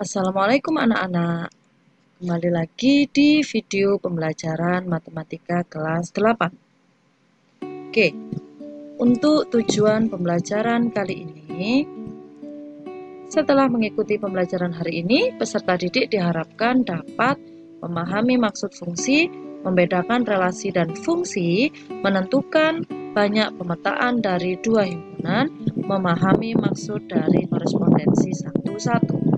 Assalamualaikum anak-anak. Kembali lagi di video pembelajaran matematika kelas 8. Oke, untuk tujuan pembelajaran kali ini, setelah mengikuti pembelajaran hari ini, peserta didik diharapkan dapat memahami maksud fungsi, membedakan relasi dan fungsi, menentukan banyak pemetaan dari dua himpunan, memahami maksud dari korespondensi satu-satu.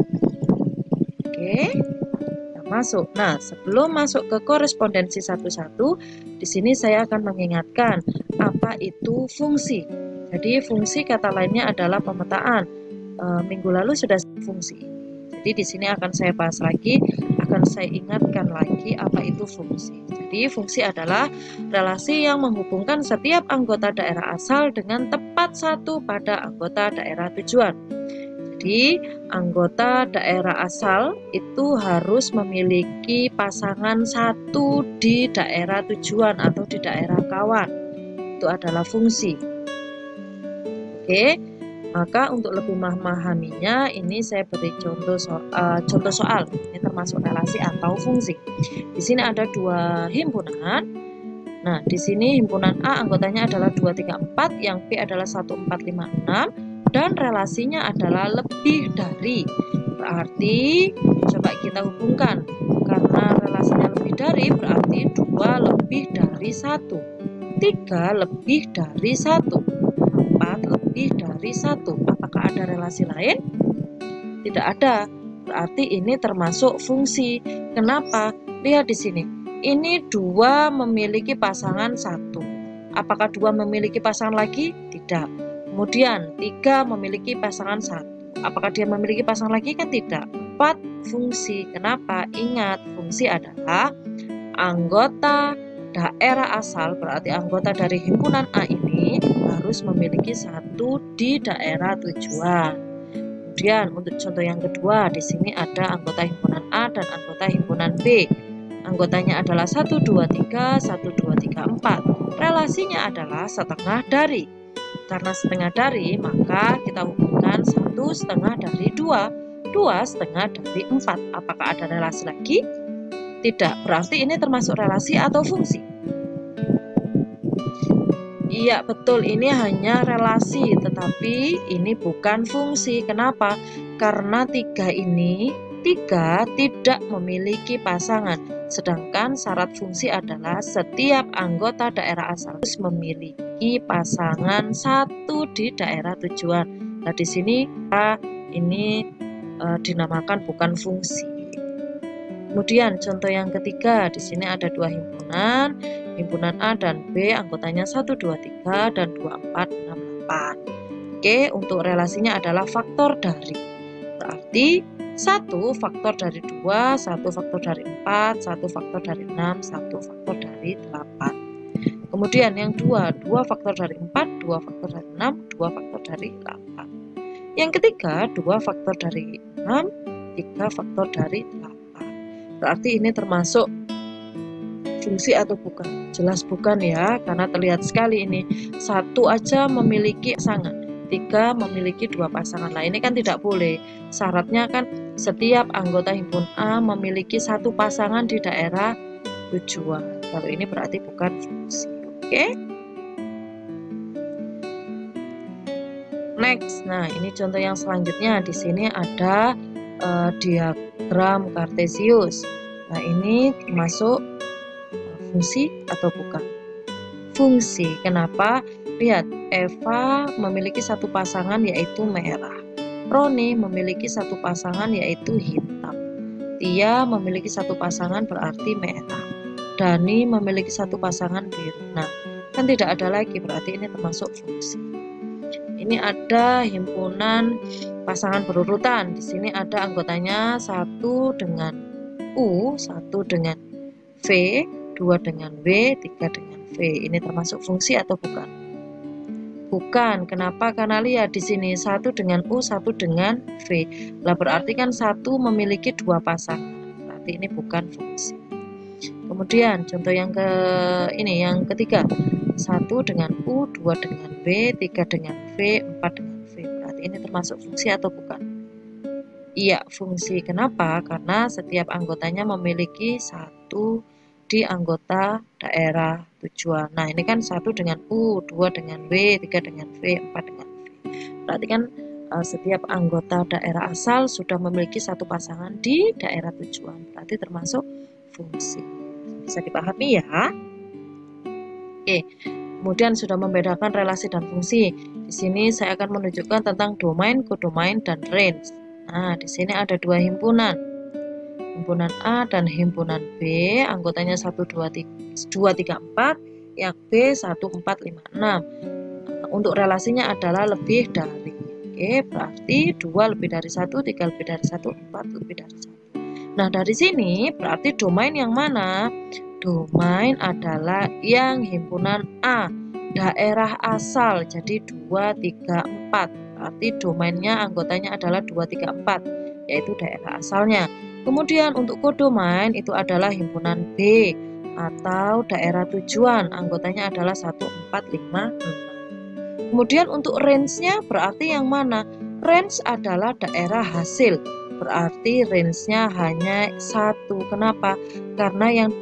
Oke, kita masuk. Nah, sebelum masuk ke korespondensi satu-satu, di sini saya akan mengingatkan apa itu fungsi. Jadi fungsi kata lainnya adalah pemetaan. Minggu lalu sudah fungsi. Jadi di sini akan saya bahas lagi, akan saya ingatkan lagi apa itu fungsi. Jadi fungsi adalah relasi yang menghubungkan setiap anggota daerah asal dengan tepat satu pada anggota daerah tujuan. Jadi, anggota daerah asal itu harus memiliki pasangan satu di daerah tujuan atau di daerah kawan. Itu adalah fungsi. Oke, maka untuk lebih memahaminya, ini saya beri contoh soal. Ini termasuk relasi atau fungsi. Di sini ada dua himpunan. Nah, di sini himpunan A anggotanya adalah 2, 3, 4, yang B adalah 1, 4, 5, 6. Dan relasinya adalah lebih dari. Berarti coba kita hubungkan. Karena relasinya lebih dari berarti 2 lebih dari 1. 3 lebih dari 1. 4 lebih dari 1. Apakah ada relasi lain? Tidak ada. Berarti ini termasuk fungsi. Kenapa? Lihat di sini. Ini 2 memiliki pasangan 1. Apakah 2 memiliki pasangan lagi? Tidak. Kemudian 3 memiliki pasangan 1. Apakah dia memiliki pasangan lagi? Kan tidak. 4 fungsi. Kenapa? Ingat, fungsi adalah anggota daerah asal, berarti anggota dari himpunan A ini harus memiliki 1 di daerah tujuan. Kemudian untuk contoh yang kedua, di sini ada anggota himpunan A dan anggota himpunan B. Anggotanya adalah 1, 2, 3, 1, 2, 3, 4. Relasinya adalah setengah dari. Karena setengah dari, maka kita hubungkan 1 setengah dari 2, 2 setengah dari 4. Apakah ada relasi lagi? Tidak, berarti ini termasuk relasi atau fungsi? Iya, betul, ini hanya relasi, tetapi ini bukan fungsi. Kenapa? Karena 3 tidak memiliki pasangan. Sedangkan syarat fungsi adalah setiap anggota daerah asal harus memiliki pasangan 1 di daerah tujuan. Nah, di sini ini dinamakan bukan fungsi. Kemudian contoh yang ketiga, di sini ada 2 himpunan, himpunan A dan B, anggotanya 1, 2, 3 dan 2, 4, 6, 8. Oke, untuk relasinya adalah faktor dari. Berarti 1 faktor dari 2, 1 faktor dari 4, 1 faktor dari 6, 1 faktor dari 8. Kemudian yang 2 faktor dari 4, 2 faktor dari 6, 2 faktor dari 8. Yang ketiga, 2 faktor dari 6, 3 faktor dari 8. Berarti ini termasuk fungsi atau bukan? Jelas bukan ya, karena terlihat sekali ini. 1 aja memiliki pasangan, 3 memiliki 2 pasangan. Nah, ini kan tidak boleh. Syaratnya kan setiap anggota himpunan A memiliki 1 pasangan di daerah tujuan. Kalau ini berarti bukan fungsi. Oke? Next. Nah, ini contoh yang selanjutnya. Di sini ada diagram kartesius. Nah, ini termasuk fungsi atau bukan? Fungsi. Kenapa? Lihat, Eva memiliki 1 pasangan yaitu merah. Roni memiliki 1 pasangan yaitu hitam. Tia memiliki 1 pasangan berarti merah. Dani memiliki 1 pasangan biru. Nah, kan tidak ada lagi, berarti ini termasuk fungsi. Ini ada himpunan pasangan berurutan. Di sini ada anggotanya 1 dengan U, 1 dengan V, 2 dengan W, 3 dengan V. Ini termasuk fungsi atau bukan? Bukan. Kenapa? Karena lihat di sini 1 dengan U, 1 dengan V. Lah berarti kan 1 memiliki 2 pasangan. Berarti ini bukan fungsi. Kemudian contoh yang ketiga. 1 dengan U, 2 dengan W, 3 dengan V, 4 dengan V. Berarti ini termasuk fungsi atau bukan? Iya, fungsi. Kenapa? Karena setiap anggotanya memiliki satu di anggota daerah tujuan. Nah, ini kan 1 dengan U, 2 dengan W, 3 dengan V, 4 dengan V. Berarti kan setiap anggota daerah asal sudah memiliki satu pasangan di daerah tujuan. Berarti termasuk fungsi. Bisa dipahami ya? Oke. Kemudian sudah membedakan relasi dan fungsi. Di sini saya akan menunjukkan tentang domain, kodomain, dan range. Nah, di sini ada dua himpunan. Himpunan A dan himpunan B, anggotanya 1, 2, 3, 4, yang B 1, 4, 5, 6. Untuk relasinya adalah lebih dari. Oke, berarti 2 lebih dari 1, 3 lebih dari 1, 4 lebih dari 1. Nah, dari sini berarti domain yang mana? Domain adalah yang himpunan A, daerah asal, jadi 2, 3, 4. Berarti domainnya anggotanya adalah 2, 3, 4, yaitu daerah asalnya. Kemudian untuk kodomain itu adalah himpunan B atau daerah tujuan, anggotanya adalah 1, 4, 5, 6. Kemudian untuk range-nya berarti yang mana? Range adalah daerah hasil, berarti range-nya hanya 1. Kenapa? Karena yang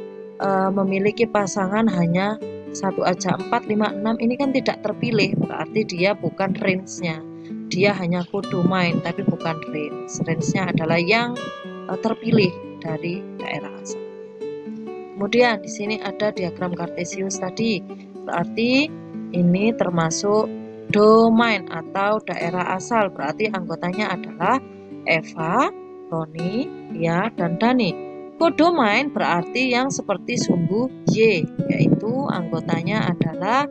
memiliki pasangan hanya 1 aja, 4, 5, 6 ini kan tidak terpilih, berarti dia bukan range-nya, dia hanya kodomain tapi bukan range. Range-nya adalah yang terpilih dari daerah asal. Kemudian di sini ada diagram kartesius tadi, berarti ini termasuk domain atau daerah asal, berarti anggotanya adalah Eva, Roni, Lia, dan Dani. Kodomain berarti yang seperti sumbu Y, yaitu anggotanya adalah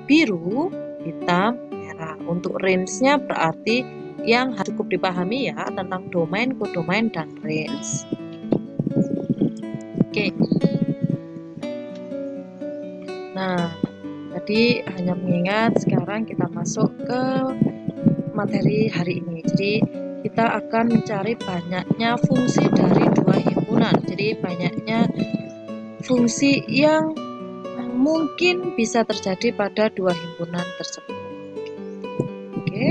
biru, hitam, merah. Untuk range-nya berarti yang cukup dipahami ya tentang domain, kodomain, dan range. Oke. Nah, tadi hanya mengingat, sekarang kita masuk ke materi hari ini. Jadi kita akan mencari banyaknya fungsi dari dua himpunan. Jadi banyaknya fungsi yang mungkin bisa terjadi pada dua himpunan tersebut. Oke.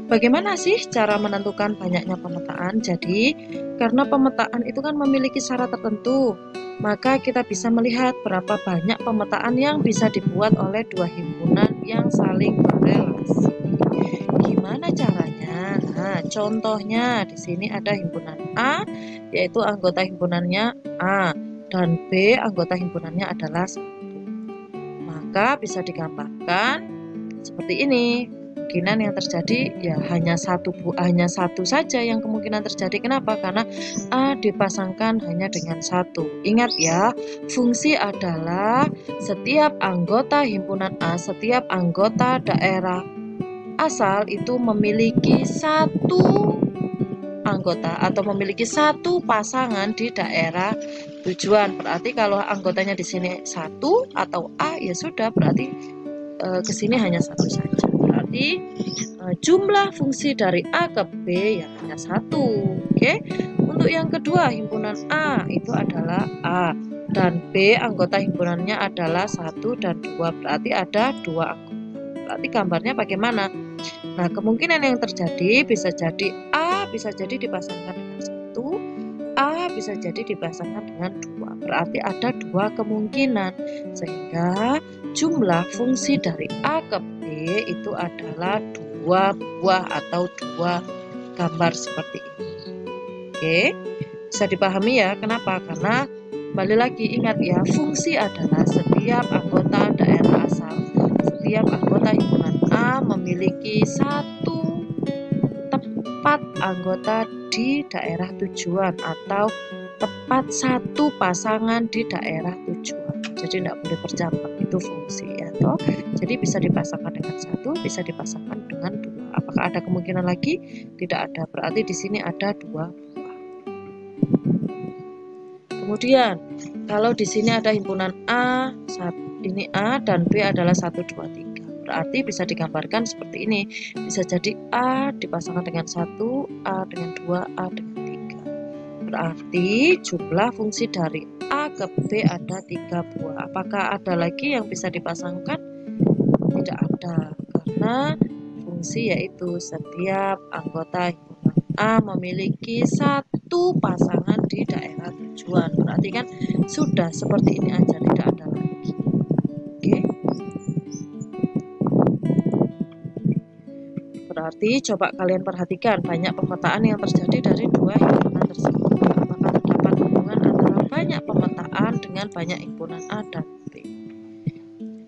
Bagaimana sih cara menentukan banyaknya pemetaan? Jadi, karena pemetaan itu kan memiliki syarat tertentu, maka kita bisa melihat berapa banyak pemetaan yang bisa dibuat oleh dua himpunan yang saling berelasi. Gimana caranya? Nah, contohnya di sini ada himpunan A, yaitu anggota himpunannya A, dan B anggota himpunannya adalah 1. Maka bisa digambarkan seperti ini. Kemungkinan yang terjadi ya hanya satu saja yang kemungkinan terjadi. Kenapa? Karena A dipasangkan hanya dengan 1. Ingat ya, fungsi adalah setiap anggota himpunan A, setiap anggota daerah asal itu memiliki satu anggota atau memiliki satu pasangan di daerah tujuan. Berarti kalau anggotanya di sini 1 atau A, ya sudah, berarti ke sini hanya 1 saja. Berarti jumlah fungsi dari A ke B ya hanya 1. Oke. Untuk yang kedua, himpunan A itu adalah A dan B anggota himpunannya adalah 1 dan 2. Berarti ada 2 anggota. Berarti gambarnya bagaimana? Nah, kemungkinan yang terjadi bisa jadi A bisa jadi dipasangkan dengan 1, A bisa jadi dipasangkan dengan 2. Berarti ada 2 kemungkinan, sehingga jumlah fungsi dari A ke B itu adalah 2 buah atau 2 gambar seperti ini. Oke, bisa dipahami ya kenapa? Karena kembali lagi ingat ya, fungsi adalah setiap anggota daerah asal, setiap anggota himpunan A memiliki satu tepat anggota di daerah tujuan atau tepat satu pasangan di daerah tujuan. Jadi tidak boleh berjambak, itu fungsi ya toh. Jadi bisa dipasangkan dengan 1, bisa dipasangkan dengan 2. Apakah ada kemungkinan lagi? Tidak ada. Berarti di sini ada 2 buah. Kemudian kalau di sini ada himpunan A, ini A dan B adalah 1, 2, 3. Berarti bisa digambarkan seperti ini. Bisa jadi A dipasangkan dengan 1, A dengan 2, A dengan 3. Berarti jumlah fungsi dari A ke B ada 3 buah. Apakah ada lagi yang bisa dipasangkan? Tidak ada, karena mana fungsi yaitu setiap anggota himpunan A memiliki satu pasangan di daerah tujuan. Berarti kan sudah seperti ini aja, tidak ada lagi. Oke. Berarti coba kalian perhatikan banyak pemetaan yang terjadi dari dua himpunan tersebut. Apakah terdapat hubungan antara banyak pemetaan dengan banyak himpunan A dan B?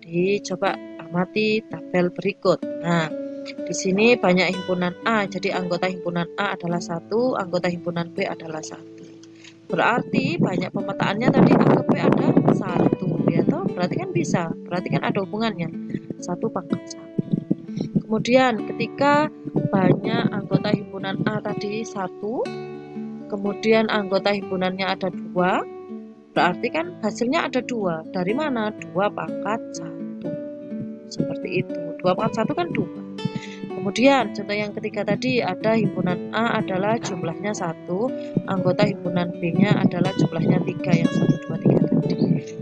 Jadi coba amati tabel berikut. Nah, di sini banyak himpunan A, jadi anggota himpunan A adalah 1, anggota himpunan B adalah 1. Berarti banyak pemetaannya tadi A ke B ada 1, ya toh? Berarti kan bisa, berarti kan ada hubungannya. 1 pangkat 1. Kemudian ketika banyak anggota himpunan A tadi 1, kemudian anggota himpunannya ada 2, berarti kan hasilnya ada 2. Dari mana? 2 pangkat 1. Seperti itu. 2 pangkat 1 kan 2. Kemudian contoh yang ketiga tadi ada himpunan A adalah jumlahnya 1, anggota himpunan B-nya adalah jumlahnya 3, yang 1, 2, 3 tadi.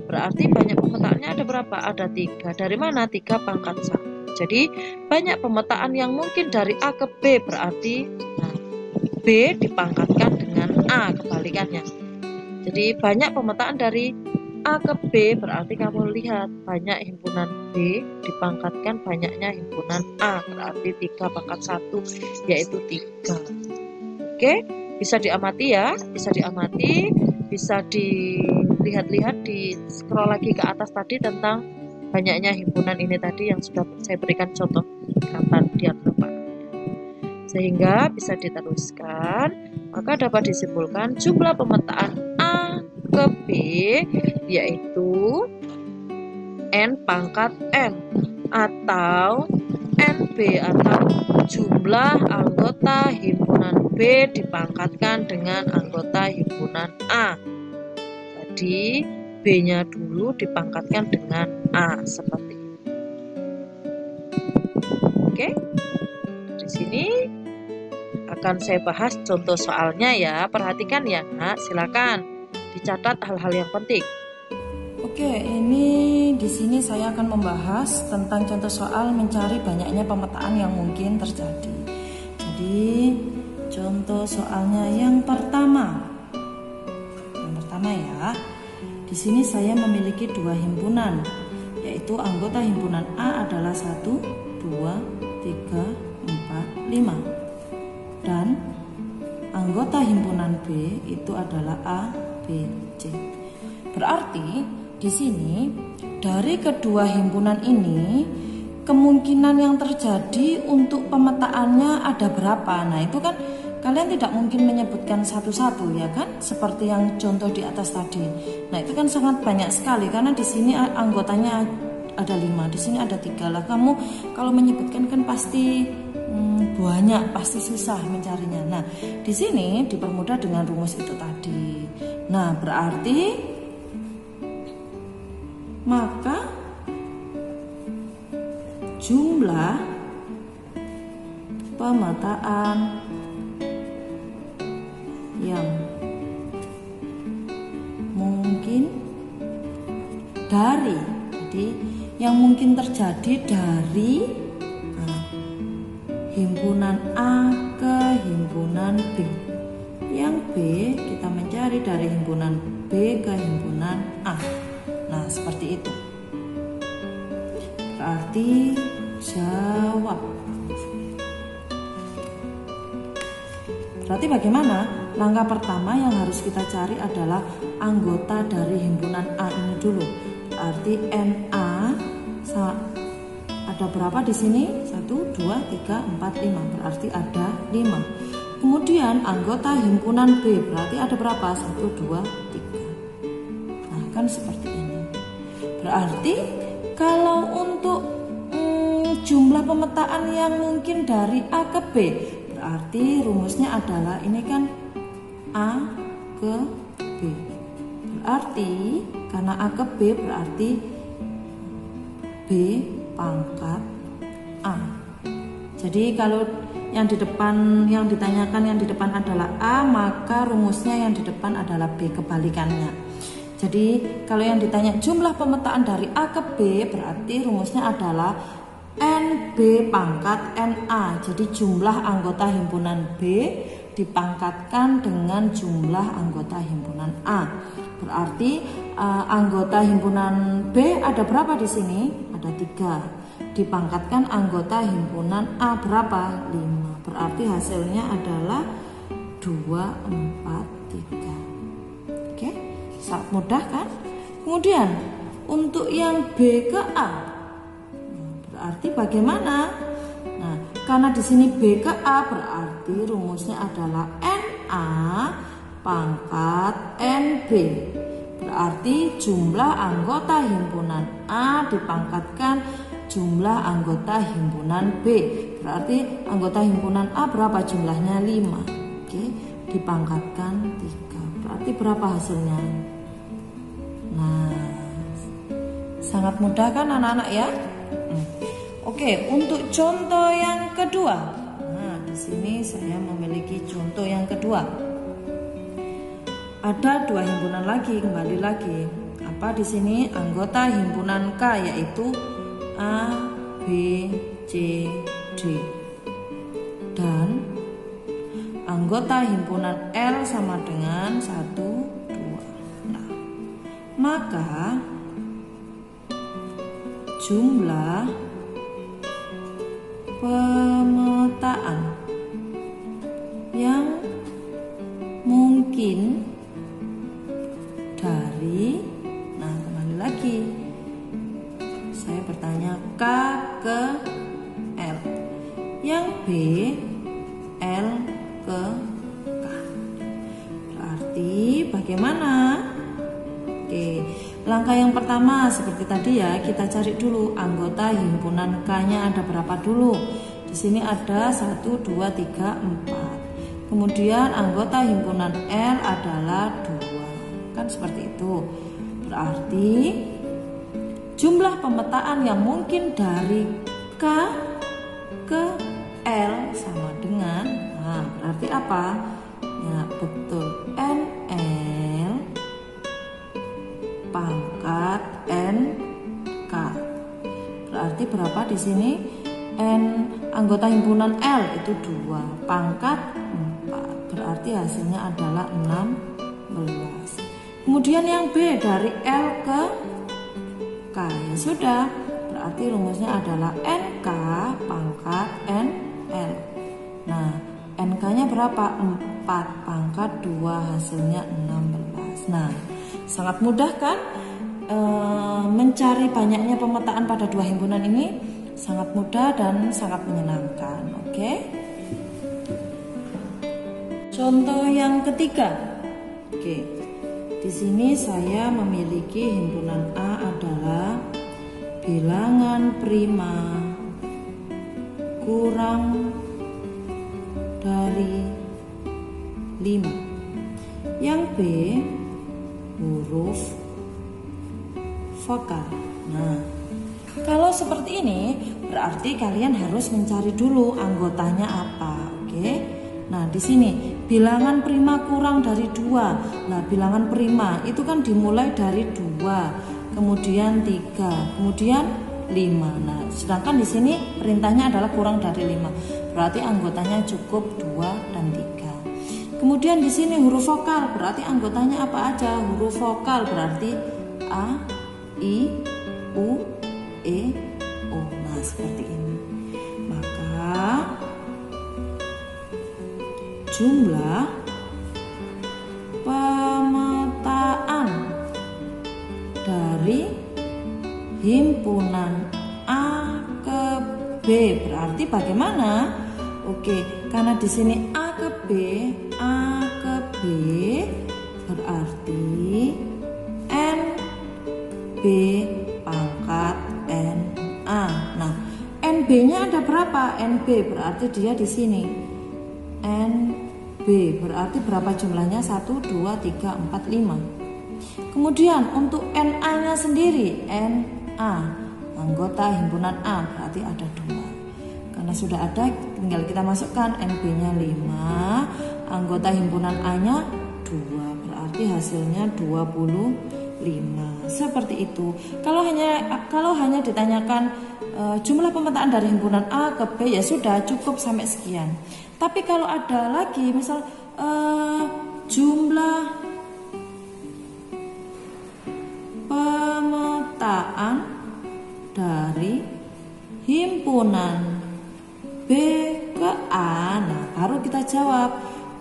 Berarti banyak pemetaannya ada berapa? Ada 3. Dari mana? 3 pangkat 1. Jadi banyak pemetaan yang mungkin dari A ke B, berarti B dipangkatkan dengan A, kebalikannya. Jadi banyak pemetaan dari A ke B, berarti kamu lihat banyak himpunan B dipangkatkan banyaknya himpunan A, berarti 3 pangkat 1 yaitu 3. Oke, bisa diamati ya, bisa diamati, bisa dilihat-lihat, di scroll lagi ke atas tadi tentang banyaknya himpunan ini tadi yang sudah saya berikan contoh gambar diagram, sehingga bisa diteruskan. Maka dapat disimpulkan jumlah pemetaan A ke B yaitu N pangkat N, atau NB, atau jumlah anggota himpunan B dipangkatkan dengan anggota himpunan A. Jadi B-nya dulu dipangkatkan dengan A, seperti ini. Oke, dari sini akan saya bahas contoh soalnya ya. Perhatikan ya Nak, silakan dicatat hal-hal yang penting. Oke, ini di sini saya akan membahas tentang contoh soal mencari banyaknya pemetaan yang mungkin terjadi. Jadi, contoh soalnya yang pertama. Yang pertama ya. Di sini saya memiliki 2 himpunan, yaitu anggota himpunan A adalah 1, 2, 3, 4, 5. Dan anggota himpunan B itu adalah A, B, C. Berarti di sini dari kedua himpunan ini kemungkinan yang terjadi untuk pemetaannya ada berapa? Nah, itu kan kalian tidak mungkin menyebutkan satu-satu ya kan? Seperti yang contoh di atas tadi. Nah, itu kan sangat banyak sekali karena di sini anggotanya ada 5, di sini ada 3 lah. Kamu kalau menyebutkan kan pasti banyak, pasti susah mencarinya. Nah, di sini dipermudah dengan rumus itu tadi. Nah, berarti maka jumlah pemetaan yang mungkin dari, jadi yang mungkin terjadi dari himpunan A ke himpunan B. Yang B kita mencari dari himpunan B ke himpunan A. Nah, seperti itu. Berarti jawab. Berarti bagaimana? Langkah pertama yang harus kita cari adalah anggota dari himpunan A ini dulu. Berarti NA ada berapa di sini? 1, 2, 3, 4, 5. Berarti ada 5. Kemudian anggota himpunan B berarti ada berapa? 1, 2, 3. Nah, kan seperti ini. Berarti kalau untuk jumlah pemetaan yang mungkin dari A ke B, berarti rumusnya adalah ini kan A ke B. Berarti karena A ke B berarti B pangkat A. Jadi kalau yang di depan, yang ditanyakan yang di depan adalah A, maka rumusnya yang di depan adalah B, kebalikannya. Jadi kalau yang ditanya jumlah pemetaan dari A ke B, berarti rumusnya adalah NB pangkat NA. Jadi jumlah anggota himpunan B dipangkatkan dengan jumlah anggota himpunan A. Berarti anggota himpunan B ada berapa di sini? Ada 3. Dipangkatkan anggota himpunan A berapa? 5. Berarti hasilnya adalah 2, 4, 3. Oke, sangat mudah kan? Kemudian untuk yang B ke A, berarti bagaimana? Nah, karena di sini B ke A berarti rumusnya adalah NA pangkat NB. Berarti jumlah anggota himpunan A dipangkatkan jumlah anggota himpunan B. Berarti anggota himpunan A berapa jumlahnya? 5. Oke, dipangkatkan 3. Berarti berapa hasilnya? Nah, sangat mudah kan anak-anak ya? Oke, untuk contoh yang kedua. Nah, di sini saya memiliki contoh yang kedua. Ada 2 himpunan lagi, kembali lagi. Apa di sini? Anggota himpunan K yaitu A, B, C, D. Dan anggota himpunan L sama dengan 1, 2. Nah, maka jumlah pemetaan yang mungkin dari, nah kembali lagi saya bertanya K ke L, yang B L ke K. Berarti bagaimana? Oke, langkah yang pertama seperti tadi ya, kita cari dulu anggota himpunan K-nya ada berapa dulu. Di sini ada 1, 2, 3, 4. Kemudian anggota himpunan L adalah 2. Kan seperti itu. Berarti jumlah pemetaan yang mungkin dari K ke L sama dengan, nah berarti apa? Ya betul, NL pangkat NK. Berarti berapa di sini? Anggota himpunan L itu 2, pangkat 4. Berarti hasilnya adalah 16. Kemudian yang B dari L ke K, ya sudah. Berarti rumusnya adalah NK pangkat NL. Nah, NK-nya berapa? 4 pangkat 2, hasilnya 16. Nah, sangat mudah kan mencari banyaknya pemetaan pada 2 himpunan ini? Sangat mudah dan sangat menyenangkan. Oke. Contoh yang ketiga. Oke. Di sini saya memiliki himpunan A adalah bilangan prima kurang dari 5. Yang B huruf vokal. Nah, kalau seperti ini berarti kalian harus mencari dulu anggotanya apa, oke? Nah, di sini bilangan prima kurang dari 2. Nah, bilangan prima itu kan dimulai dari 2, kemudian 3, kemudian 5. Nah, sedangkan di sini perintahnya adalah kurang dari 5. Berarti anggotanya cukup 2 dan 3. Kemudian di sini huruf vokal, berarti anggotanya apa aja? Huruf vokal berarti A, I, U, E, O. Nah, seperti ini. Maka jumlah pemetaan dari himpunan A ke B berarti bagaimana? Oke, karena di sini A ke B berarti NB pangkat NA. Nah, NB-nya ada berapa? NB berarti dia di sini. NB berarti berapa jumlahnya? 1, 2, 3, 4, 5. Kemudian untuk NA-nya sendiri, NA anggota himpunan A berarti ada 2. Karena sudah ada, tinggal kita masukkan NB-nya 5, anggota himpunan A-nya 2, berarti hasilnya 25. Seperti itu. Kalau hanya ditanyakan jumlah pemetaan dari himpunan A ke B ya sudah cukup sampai sekian. Tapi kalau ada lagi misal jumlah pemetaan dari himpunan B ke A, nah baru kita jawab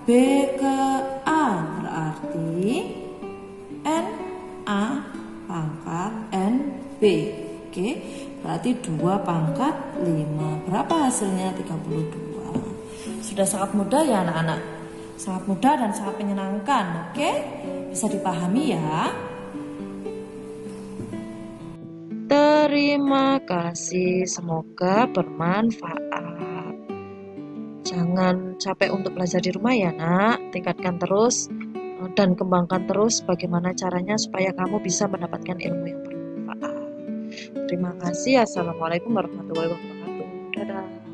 B ke A berarti N A pangkat N B. Oke, berarti 2 pangkat 5. Berapa hasilnya? 32. Sudah sangat mudah ya anak-anak. Sangat mudah dan sangat menyenangkan. Oke, bisa dipahami ya. Terima kasih, semoga bermanfaat. Jangan capek untuk belajar di rumah ya nak, tingkatkan terus dan kembangkan terus bagaimana caranya supaya kamu bisa mendapatkan ilmu yang bermanfaat. Terima kasih. Assalamualaikum warahmatullahi wabarakatuh. Dadah.